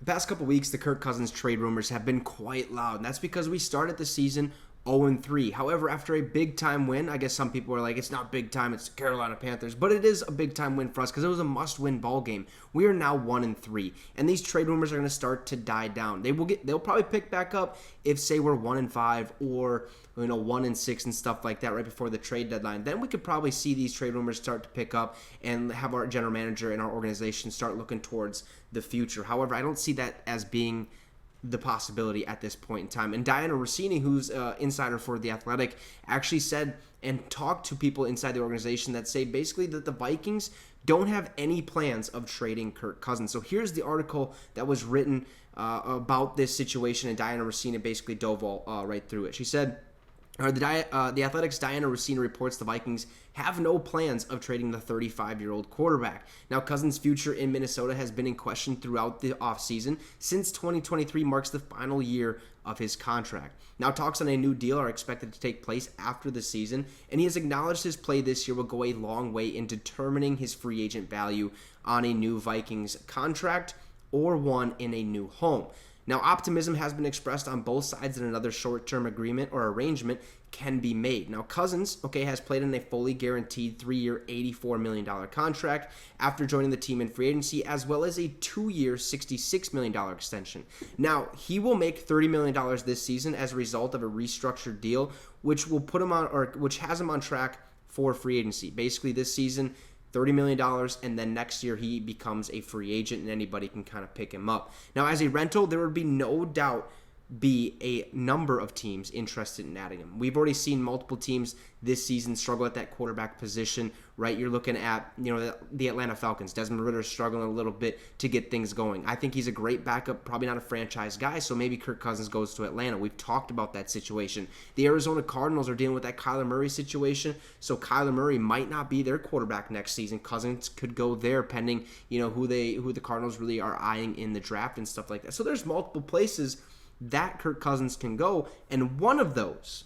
The past couple weeks, the Kirk Cousins trade rumors have been quite loud, and that's because we started the season 0-3. However, after a big-time win, I guess some people are like, it's not big time, it's the Carolina Panthers, but it is a big-time win for us because it was a must-win ball game. We are now 1-3, and these trade rumors are going to start to die down. They'll probably pick back up if, say, we're 1-5 or 1-6 and stuff like that right before the trade deadline. Then we could probably see these trade rumors start to pick up and have our general manager and our organization start looking towards the future. However, I don't see that as being the possibility at this point in time. And Diana Rossini, who's an insider for The Athletic, actually said and talked to people inside the organization that say basically that the Vikings don't have any plans of trading Kirk Cousins. So here's the article that was written about this situation, and Diana Rossini basically dove right through it. She said, the Athletic's Diana Rossini reports the Vikings have no plans of trading the 35-year-old quarterback. Now, Cousins' future in Minnesota has been in question throughout the offseason since 2023 marks the final year of his contract. Now, talks on a new deal are expected to take place after the season, and he has acknowledged his play this year will go a long way in determining his free agent value on a new Vikings contract or one in a new home. Now, optimism has been expressed on both sides that another short-term agreement or arrangement can be made. Now, Cousins, has played in a fully guaranteed 3-year, $84 million contract after joining the team in free agency, as well as a 2-year, $66 million extension. Now, he will make $30 million this season as a result of a restructured deal, which will put him on, or which has him on track for free agency. Basically, this season, $30 million, and then next year he becomes a free agent and anybody can kind of pick him up. Now, as a rental, there would be no doubt be a number of teams interested in adding him. We've already seen multiple teams this season struggle at that quarterback position, right? You're looking at, the Atlanta Falcons. Desmond Ridder is struggling a little bit to get things going. I think he's a great backup, probably not a franchise guy, so maybe Kirk Cousins goes to Atlanta. We've talked about that situation. The Arizona Cardinals are dealing with that Kyler Murray situation, so Kyler Murray might not be their quarterback next season. Cousins could go there pending, who the Cardinals really are eyeing in the draft and stuff like that. So there's multiple places that Kirk Cousins can go, and one of those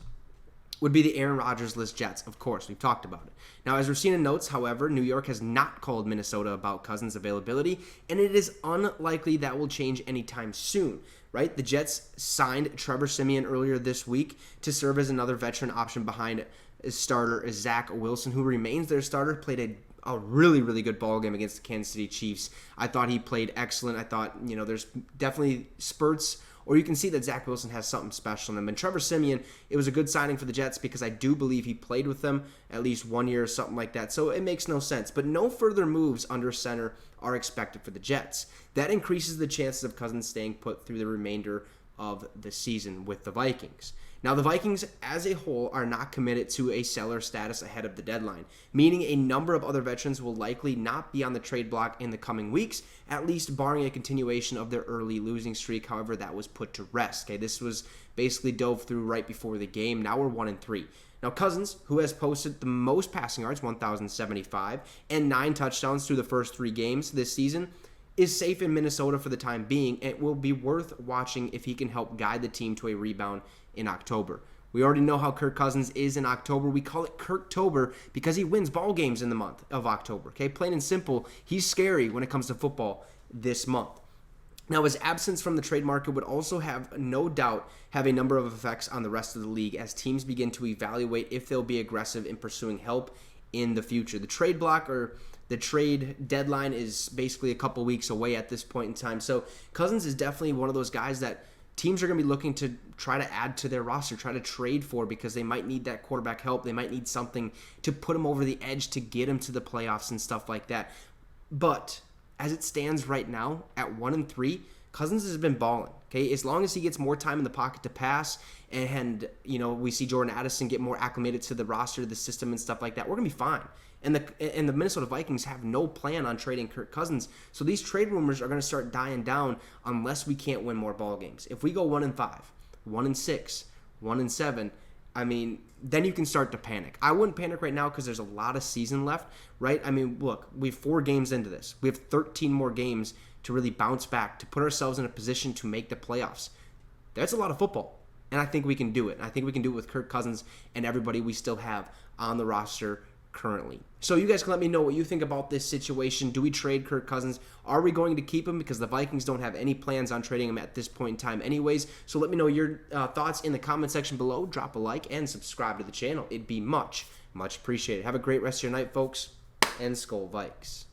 would be the Aaron Rodgers-less Jets. Of course, we've talked about it. Now, as Rossini notes, however, New York has not called Minnesota about Cousins' availability, and it is unlikely that will change anytime soon, right? The Jets signed Trevor Siemian earlier this week to serve as another veteran option behind starter Zach Wilson, who remains their starter, played a really, really good ball game against the Kansas City Chiefs. I thought he played excellent. I thought, there's definitely spurts, or you can see that Zach Wilson has something special in him. And Trevor Siemian, it was a good signing for the Jets because I do believe he played with them at least 1 year or something like that. So it makes no sense. But no further moves under center are expected for the Jets. That increases the chances of Cousins staying put through the remainder of the season with the Vikings. Now, the Vikings as a whole are not committed to a seller status ahead of the deadline, meaning a number of other veterans will likely not be on the trade block in the coming weeks, at least barring a continuation of their early losing streak. However, that was put to rest. This was basically dove through right before the game. Now we're 1-3. Now, Cousins, who has posted the most passing yards, 1,075, and 9 touchdowns through the first 3 games this season, is safe in Minnesota for the time being. It will be worth watching if he can help guide the team to a rebound in October. We already know how Kirk Cousins is in October. We call it Kirktober because he wins ball games in the month of October. Plain and simple, he's scary when it comes to football this month. Now, his absence from the trade market would also no doubt have a number of effects on the rest of the league as teams begin to evaluate if they'll be aggressive in pursuing help in the future. The trade block, or the trade deadline, is basically a couple weeks away at this point in time. So Cousins is definitely one of those guys that teams are going to be looking to try to add to their roster, try to trade for, because they might need that quarterback help. They might need something to put him over the edge to get him to the playoffs and stuff like that. But as it stands right now at 1-3, Cousins has been balling. As long as he gets more time in the pocket to pass, and we see Jordan Addison get more acclimated to the roster, the system, and stuff like that, we're gonna be fine. And the Minnesota Vikings have no plan on trading Kirk Cousins, so these trade rumors are gonna start dying down unless we can't win more ball games. If we go 1-5, 1-6, 1-7, then you can start to panic. I wouldn't panic right now because there's a lot of season left, right? Look, we have 4 games into this. We have 13 more games to really bounce back, to put ourselves in a position to make the playoffs. That's a lot of football, and I think we can do it. I think we can do it with Kirk Cousins and everybody we still have on the roster currently. So you guys can let me know what you think about this situation. Do we trade Kirk Cousins? Are we going to keep him? Because the Vikings don't have any plans on trading him at this point in time anyways. So let me know your thoughts in the comment section below. Drop a like and subscribe to the channel. It'd be much appreciated. Have a great rest of your night, folks, and Skol Vikes.